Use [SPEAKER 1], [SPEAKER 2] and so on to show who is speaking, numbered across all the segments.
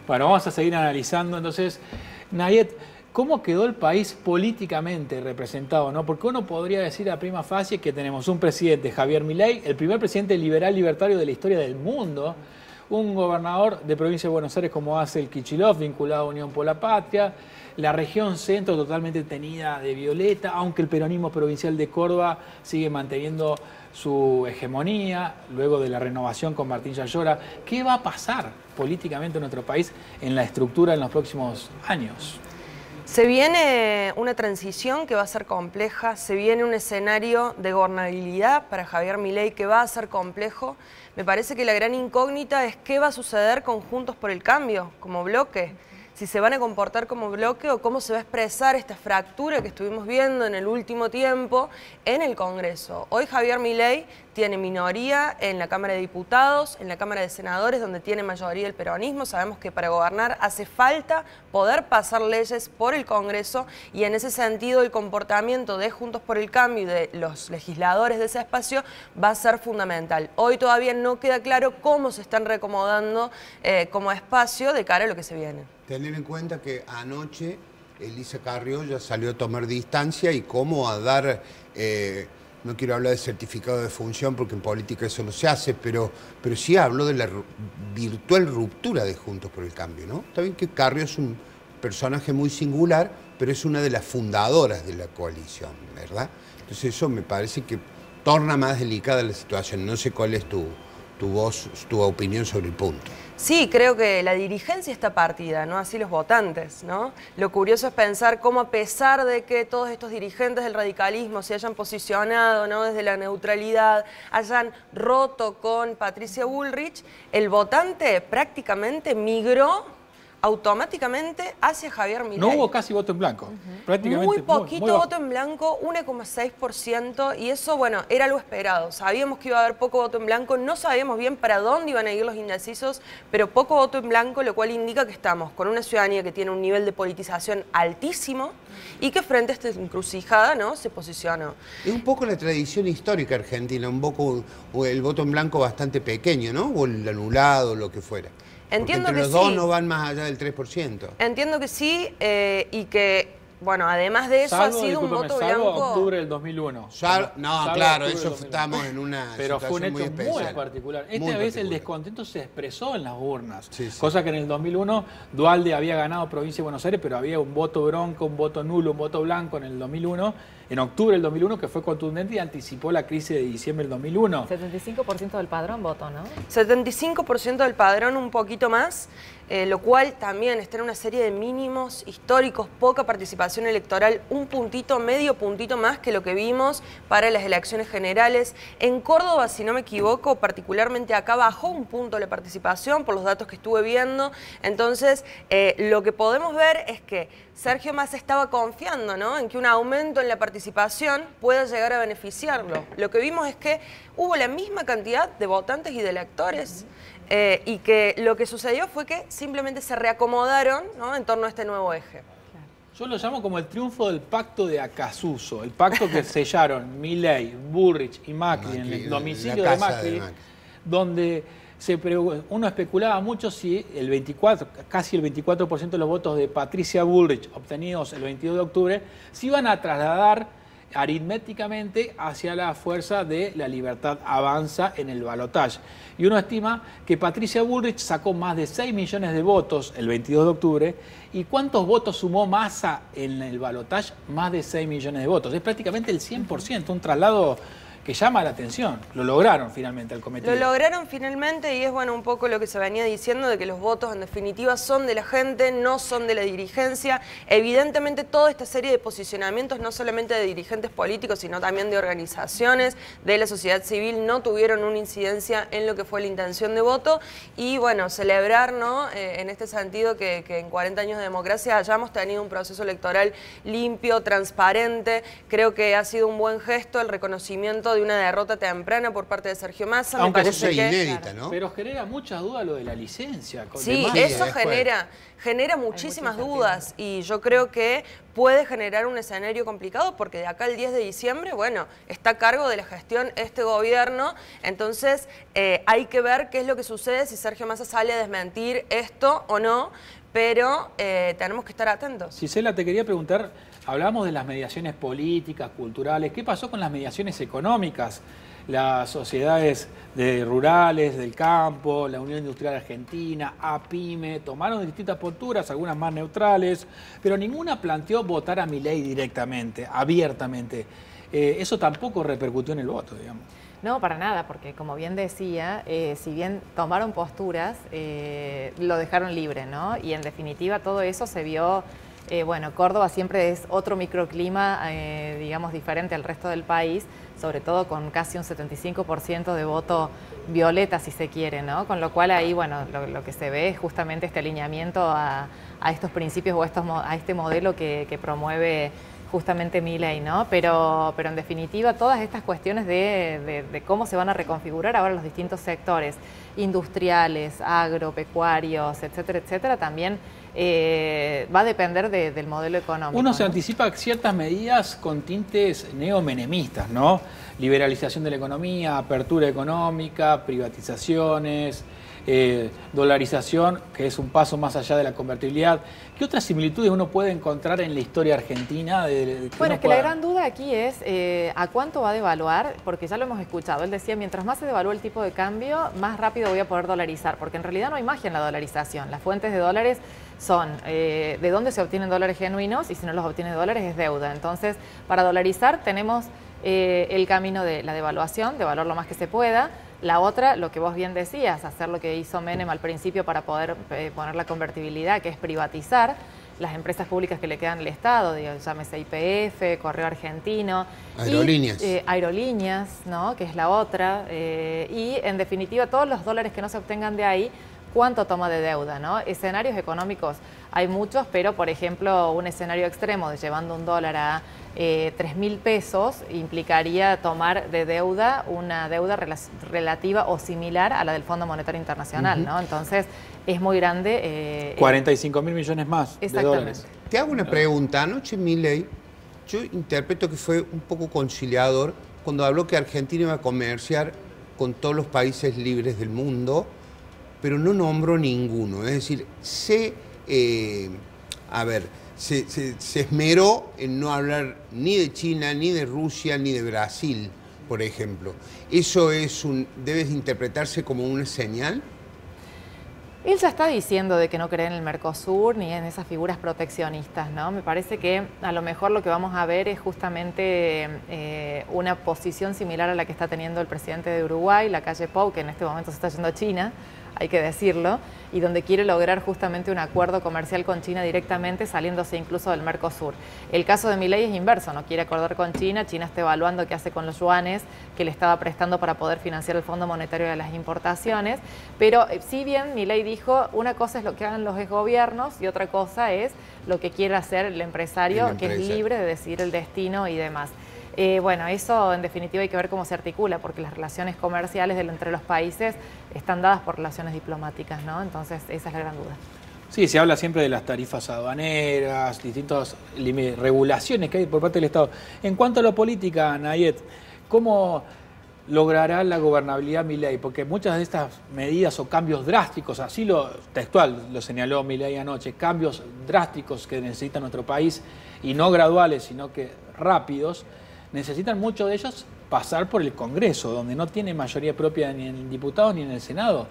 [SPEAKER 1] Bueno, vamos a seguir analizando. Entonces, Nayet, ¿cómo quedó el país políticamente representado, ¿no? Porque uno podría decir a prima facie que tenemos un presidente, Javier Milei, el primer presidente liberal libertario de la historia del mundo, un gobernador de provincia de Buenos Aires como Axel Kicillof, vinculado a Unión por la Patria, la región centro totalmente tenida de violeta, aunque el peronismo provincial de Córdoba sigue manteniendo su hegemonía, luego de la renovación con Martín Yayora. ¿Qué va a pasar políticamente en nuestro país en la estructura en los próximos años?
[SPEAKER 2] Se viene una transición que va a ser compleja, se viene un escenario de gobernabilidad para Javier Milei que va a ser complejo. Me parece que la gran incógnita es qué va a suceder con Juntos por el Cambio como bloque. Si se van a comportar como bloque o cómo se va a expresar esta fractura que estuvimos viendo en el último tiempo en el Congreso. Hoy Javier Milei tiene minoría en la Cámara de Diputados, en la Cámara de Senadores, donde tiene mayoría el peronismo. Sabemos que para gobernar hace falta poder pasar leyes por el Congreso y en ese sentido el comportamiento de Juntos por el Cambio y de los legisladores de ese espacio va a ser fundamental. Hoy todavía no queda claro cómo se están reacomodando como espacio de cara a lo que se viene.
[SPEAKER 3] Tener en cuenta que anoche Elisa Carrió ya salió a tomar distancia y cómo a dar, no quiero hablar de certificado de función porque en política eso no se hace, pero sí habló de la virtual ruptura de Juntos por el Cambio, ¿no? Está bien que Carrió es un personaje muy singular, pero es una de las fundadoras de la coalición, ¿verdad? Entonces eso me parece que torna más delicada la situación. No sé cuál es tu voz, tu opinión sobre el punto.
[SPEAKER 2] Sí, creo que la dirigencia está partida, ¿no? Así los votantes, ¿no? Lo curioso es pensar cómo a pesar de que todos estos dirigentes del radicalismo se hayan posicionado, ¿no?, desde la neutralidad, hayan roto con Patricia Bullrich, el votante prácticamente migró automáticamente hacia Javier Milei.
[SPEAKER 1] No hubo casi voto en blanco. Prácticamente
[SPEAKER 2] Muy poquito
[SPEAKER 1] muy
[SPEAKER 2] voto en blanco, 1,6%, y eso, bueno, era lo esperado. Sabíamos que iba a haber poco voto en blanco, no sabíamos bien para dónde iban a ir los indecisos, pero poco voto en blanco, lo cual indica que estamos con una ciudadanía que tiene un nivel de politización altísimo y que frente a esta encrucijada, ¿no?, se posicionó.
[SPEAKER 3] Es un poco la tradición histórica argentina, un poco el voto en blanco bastante pequeño, ¿no? O el anulado, lo que fuera.
[SPEAKER 2] Entiendo
[SPEAKER 3] porque entre
[SPEAKER 2] que
[SPEAKER 3] los dos
[SPEAKER 2] sí.
[SPEAKER 3] no van más allá del 3%.
[SPEAKER 2] Entiendo que sí, y que, bueno, además de eso ha sido un voto blanco.
[SPEAKER 1] Octubre del 2001.
[SPEAKER 3] No, claro, eso estamos en una
[SPEAKER 1] pero fue un
[SPEAKER 3] situación muy
[SPEAKER 1] hecho muy
[SPEAKER 3] especial.
[SPEAKER 1] particular.
[SPEAKER 3] Muy
[SPEAKER 1] Esta vez
[SPEAKER 3] particular.
[SPEAKER 1] el descontento se expresó en las urnas.
[SPEAKER 3] Sí, sí.
[SPEAKER 1] Cosa que en el 2001 Duhalde había ganado Provincia de Buenos Aires, pero había un voto bronco, un voto nulo, un voto blanco en el 2001. En octubre del 2001, que fue contundente y anticipó la crisis de diciembre del 2001.
[SPEAKER 4] 75% del padrón votó, ¿no?
[SPEAKER 2] 75% del padrón, un poquito más, lo cual también está en una serie de mínimos históricos, poca participación electoral, un puntito, medio puntito más que lo que vimos para las elecciones generales. En Córdoba, si no me equivoco, particularmente acá bajó un punto la participación por los datos que estuve viendo. Entonces, lo que podemos ver es que Sergio Massa estaba confiando, ¿no?, en que un aumento en la participación pueda llegar a beneficiarlo. Lo que vimos es que hubo la misma cantidad de votantes y de electores y que lo que sucedió fue que simplemente se reacomodaron, ¿no?, en torno a este nuevo eje.
[SPEAKER 1] Yo lo llamo como el triunfo del pacto de Acasuso, el pacto que sellaron Milei, Bullrich y Macri en el domicilio de Macri, donde uno especulaba mucho si casi el 24% de los votos de Patricia Bullrich obtenidos el 22 de octubre se iban a trasladar aritméticamente hacia la fuerza de La Libertad Avanza en el balotaje. Y uno estima que Patricia Bullrich sacó más de 6 millones de votos el 22 de octubre. ¿Y cuántos votos sumó Massa en el balotaje? Más de 6 millones de votos. Es prácticamente el 100%, un traslado que llama la atención. Lo lograron finalmente el cometido.
[SPEAKER 2] Lo lograron finalmente y es, bueno, un poco lo que se venía diciendo de que los votos en definitiva son de la gente, no son de la dirigencia. Evidentemente toda esta serie de posicionamientos, no solamente de dirigentes políticos, sino también de organizaciones de la sociedad civil, no tuvieron una incidencia en lo que fue la intención de voto. Y bueno, celebrar, ¿no?, en este sentido que en 40 años de democracia hayamos tenido un proceso electoral limpio, transparente. Creo que ha sido un buen gesto el reconocimiento de una derrota temprana por parte de Sergio Massa.
[SPEAKER 3] Aunque
[SPEAKER 2] me parece
[SPEAKER 3] sea
[SPEAKER 2] que,
[SPEAKER 3] inédita, ¿no?
[SPEAKER 1] Pero genera muchas dudas lo de la licencia.
[SPEAKER 2] Sí, eso genera muchísimas dudas y yo creo que puede generar un escenario complicado porque de acá al 10 de diciembre, bueno, está a cargo de la gestión este gobierno, entonces hay que ver qué es lo que sucede, si Sergio Massa sale a desmentir esto o no, pero tenemos que estar atentos.
[SPEAKER 1] Gisela, te quería preguntar, hablamos de las mediaciones políticas, culturales, ¿qué pasó con las mediaciones económicas? Las sociedades rurales, del campo, la Unión Industrial Argentina, APYME, tomaron distintas posturas, algunas más neutrales, pero ninguna planteó votar a Milei directamente, abiertamente. Eso tampoco repercutió en el voto, digamos.
[SPEAKER 4] No, para nada, porque como bien decía, si bien tomaron posturas, lo dejaron libre, ¿no? Y en definitiva todo eso se vio, bueno, Córdoba siempre es otro microclima, digamos, diferente al resto del país, sobre todo con casi un 75% de voto violeta, si se quiere, ¿no? Con lo cual ahí, bueno, lo que se ve es justamente este alineamiento a estos principios o a este modelo que promueve justamente Milei, ¿no? Pero en definitiva todas estas cuestiones de cómo se van a reconfigurar ahora los distintos sectores industriales, agropecuarios, etcétera, etcétera, también va a depender del modelo económico.
[SPEAKER 1] Uno se anticipa ciertas medidas con tintes neomenemistas, ¿no? Liberalización de la economía, apertura económica, privatizaciones, dolarización, que es un paso más allá de la convertibilidad. ¿Qué otras similitudes uno puede encontrar en la historia argentina?
[SPEAKER 4] Bueno, es que la gran duda aquí es ¿a cuánto va a devaluar? Porque ya lo hemos escuchado. Él decía, mientras más se devalúa el tipo de cambio, más rápido voy a poder dolarizar, porque en realidad no hay magia en la dolarización. Las fuentes de dólares son de dónde se obtienen dólares genuinos y si no los obtiene dólares es deuda. Entonces, para dolarizar tenemos el camino de la devaluación, devaluar lo más que se pueda. La otra, lo que vos bien decías, hacer lo que hizo Menem al principio para poder poner la convertibilidad, que es privatizar las empresas públicas que le quedan al Estado, digamos, llámese YPF, Correo Argentino.
[SPEAKER 3] Aerolíneas.
[SPEAKER 4] Aerolíneas, ¿no? Que es la otra. Y en definitiva, todos los dólares que no se obtengan de ahí, ¿cuánto toma de deuda, ¿no? Escenarios económicos hay muchos, pero por ejemplo un escenario extremo de llevando un dólar a 3.000 pesos implicaría tomar de deuda una deuda relativa o similar a la del Fondo Monetario Internacional, ¿no? Entonces es muy grande.
[SPEAKER 1] 45.000 millones más de dólares.
[SPEAKER 3] Te hago una pregunta. Anoche Milei, yo interpreto que fue un poco conciliador cuando habló que Argentina iba a comerciar con todos los países libres del mundo, pero no nombró ninguno. Es decir, se esmeró en no hablar ni de China, ni de Rusia, ni de Brasil, por ejemplo. ¿Eso debe interpretarse como una señal?
[SPEAKER 4] Él ya está diciendo de que no cree en el Mercosur ni en esas figuras proteccionistas, ¿no? Me parece que a lo mejor lo que vamos a ver es justamente una posición similar a la que está teniendo el presidente de Uruguay, Lacalle Pou, que en este momento se está yendo a China, hay que decirlo, y donde quiere lograr justamente un acuerdo comercial con China directamente, saliéndose incluso del Mercosur. El caso de Milei es inverso, no quiere acordar con China, China está evaluando qué hace con los yuanes que le estaba prestando para poder financiar el Fondo Monetario de las importaciones, pero si bien Milei dijo, una cosa es lo que hagan los gobiernos y otra cosa es lo que quiere hacer el empresario, que es libre de decidir el destino y demás. Bueno, eso en definitiva hay que ver cómo se articula, porque las relaciones comerciales entre los países están dadas por relaciones diplomáticas, ¿no? Entonces esa es la gran duda.
[SPEAKER 1] Sí, se habla siempre de las tarifas aduaneras, distintas regulaciones que hay por parte del Estado. En cuanto a la política, Nayet, ¿cómo logrará la gobernabilidad Milei? Porque muchas de estas medidas o cambios drásticos, así textual lo señaló Milei anoche, cambios drásticos que necesita nuestro país, y no graduales, sino que rápidos, necesitan muchos de ellos pasar por el Congreso, donde no tiene mayoría propia ni en el diputado ni en el Senado.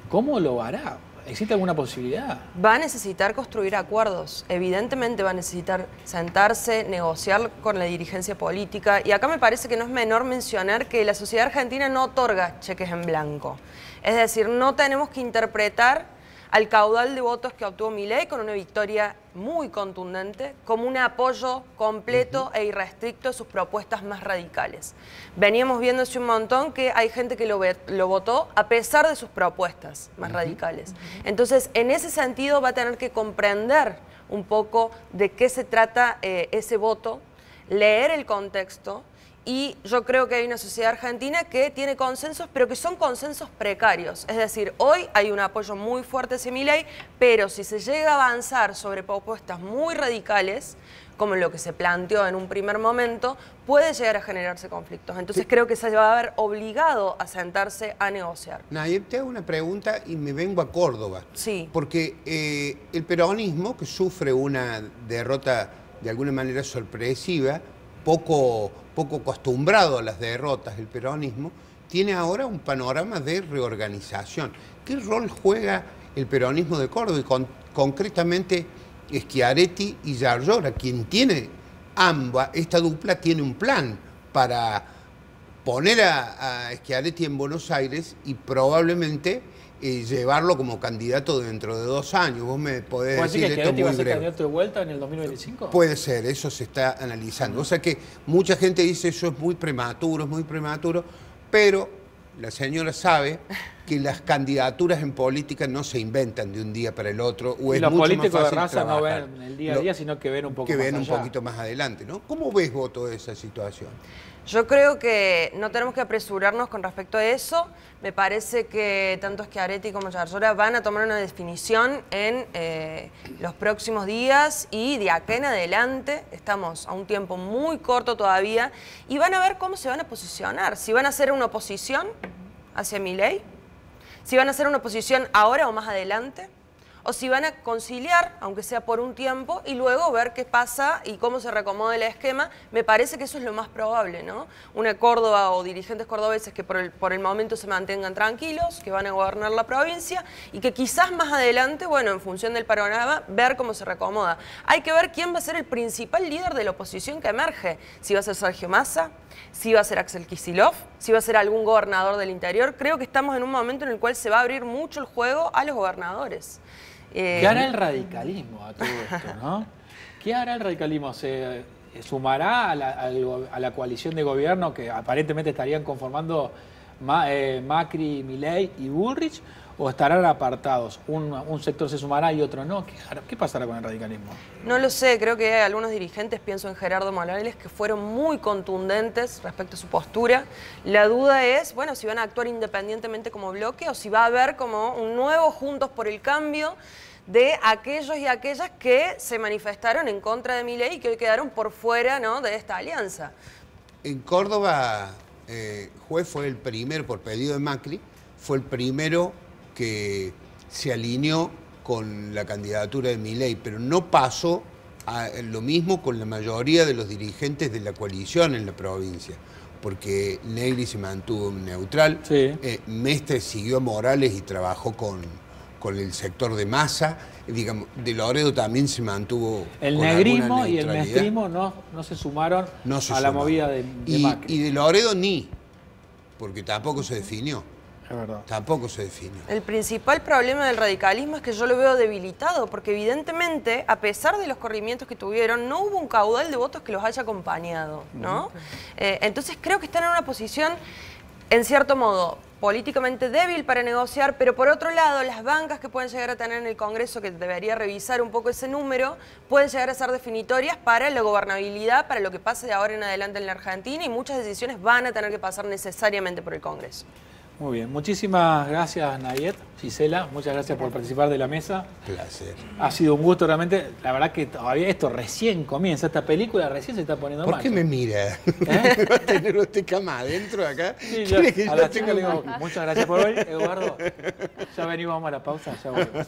[SPEAKER 1] ¿Cómo lo hará? ¿Existe alguna posibilidad?
[SPEAKER 2] Va a necesitar construir acuerdos. Evidentemente va a necesitar sentarse, negociar con la dirigencia política. Y acá me parece que no es menor mencionar que la sociedad argentina no otorga cheques en blanco. Es decir, no tenemos que interpretar al caudal de votos que obtuvo Milei con una victoria muy contundente, como un apoyo completo e irrestricto a sus propuestas más radicales. Veníamos viendo hace un montón que hay gente que lo votó a pesar de sus propuestas más radicales. Entonces, en ese sentido va a tener que comprender un poco de qué se trata ese voto, leer el contexto Y yo creo que hay una sociedad argentina que tiene consensos, pero que son consensos precarios. Es decir, hoy hay un apoyo muy fuerte hacia Milei, pero si se llega a avanzar sobre propuestas muy radicales, como lo que se planteó en un primer momento, puede llegar a generarse conflictos. Entonces creo que se va a ver obligado a sentarse a negociar.
[SPEAKER 3] Nayib, te hago una pregunta y me vengo a Córdoba.
[SPEAKER 2] Sí.
[SPEAKER 3] Porque el peronismo, que sufre una derrota de alguna manera sorpresiva, poco acostumbrado a las derrotas del peronismo, tiene ahora un panorama de reorganización. ¿Qué rol juega el peronismo de Córdoba y concretamente Schiaretti y Yarlora, quien tiene esta dupla tiene un plan para poner a Schiaretti en Buenos Aires y probablemente llevarlo como candidato dentro de 2 años? Vos me podés decir
[SPEAKER 1] que
[SPEAKER 3] esto muy
[SPEAKER 1] va a ser
[SPEAKER 3] breve.
[SPEAKER 1] candidato de vuelta en el 2025?
[SPEAKER 3] Puede ser, eso se está analizando. O sea que mucha gente dice eso es muy prematuro, pero la señora sabe que las candidaturas en política no se inventan de un día para el otro. O es
[SPEAKER 1] los
[SPEAKER 3] mucho
[SPEAKER 1] políticos
[SPEAKER 3] más
[SPEAKER 1] de
[SPEAKER 3] fácil
[SPEAKER 1] raza no
[SPEAKER 3] trabajar.
[SPEAKER 1] ven el día a día, sino que ven un poco más allá.
[SPEAKER 3] Poquito más adelante, ¿no? ¿Cómo ves vos toda esa situación?
[SPEAKER 2] Yo creo que no tenemos que apresurarnos con respecto a eso. Me parece que tanto Schiaretti como Yarlora van a tomar una definición en los próximos días y de acá en adelante, estamos a un tiempo muy corto todavía, y van a ver cómo se van a posicionar. Si van a hacer una oposición hacia Milei, si van a hacer una oposición ahora o más adelante, o si van a conciliar, aunque sea por un tiempo, y luego ver qué pasa y cómo se reacomoda el esquema. Me parece que eso es lo más probable, ¿no? Una Córdoba o dirigentes cordobeses que por el momento se mantengan tranquilos, que van a gobernar la provincia y que quizás más adelante, bueno, en función del panorama, ver cómo se reacomoda. Hay que ver quién va a ser el principal líder de la oposición que emerge. Si va a ser Sergio Massa, si va a ser Axel Kicillof, si va a ser algún gobernador del interior. Creo que estamos en un momento en el cual se va a abrir mucho el juego a los gobernadores.
[SPEAKER 1] ¿Qué hará el radicalismo a todo esto, no? ¿Qué hará el radicalismo? ¿Se sumará a la coalición de gobierno que aparentemente estarían conformando Macri, Milei y Bullrich? ¿O estarán apartados? Un sector se sumará y otro no. ¿Qué pasará con el radicalismo?
[SPEAKER 2] No lo sé, creo que hay algunos dirigentes, pienso en Gerardo Morales, que fueron muy contundentes respecto a su postura. La duda es, bueno, si van a actuar independientemente como bloque o si va a haber como un nuevo Juntos por el Cambio de aquellos y aquellas que se manifestaron en contra de Milei y que hoy quedaron por fuera, ¿no?, de esta alianza.
[SPEAKER 3] En Córdoba, Juez fue el primero, por pedido de Macri, fue el primero que se alineó con la candidatura de Milei, pero no pasó lo mismo con la mayoría de los dirigentes de la coalición en la provincia, porque Negri se mantuvo neutral,
[SPEAKER 1] sí.
[SPEAKER 3] Mestre siguió a Morales y trabajó con el sector de Massa, digamos, De Loredo también se mantuvo
[SPEAKER 1] el
[SPEAKER 3] con
[SPEAKER 1] negrismo y el
[SPEAKER 3] neutralidad.
[SPEAKER 1] mestrismo no se sumaron a la movida de Macri.
[SPEAKER 3] Y De Loredo porque tampoco se definió.
[SPEAKER 1] Es verdad.
[SPEAKER 3] Tampoco se definió.
[SPEAKER 2] El principal problema del radicalismo es que yo lo veo debilitado, porque evidentemente, a pesar de los corrimientos que tuvieron, no hubo un caudal de votos que los haya acompañado, ¿no? Entonces creo que están en una posición, en cierto modo, políticamente débil para negociar, pero por otro lado, las bancas que pueden llegar a tener en el Congreso, que debería revisar un poco ese número, pueden llegar a ser definitorias para la gobernabilidad, para lo que pase de ahora en adelante en la Argentina, y muchas decisiones van a tener que pasar necesariamente por el Congreso.
[SPEAKER 1] Muy bien, muchísimas gracias Nayib, Gisela, muchas gracias por participar de la mesa.
[SPEAKER 3] Placer.
[SPEAKER 1] Ha sido un gusto realmente, la verdad que todavía esto recién comienza, esta película recién se está poniendo mal.
[SPEAKER 3] ¿Por qué me mira? ¿Va a tener usted cama adentro acá?
[SPEAKER 1] Sí,
[SPEAKER 3] ¿Quiere que
[SPEAKER 1] a
[SPEAKER 3] yo
[SPEAKER 1] la
[SPEAKER 3] tenga
[SPEAKER 1] chica le digo, muchas gracias por hoy, Eduardo, ya venimos a la pausa, ya volvemos.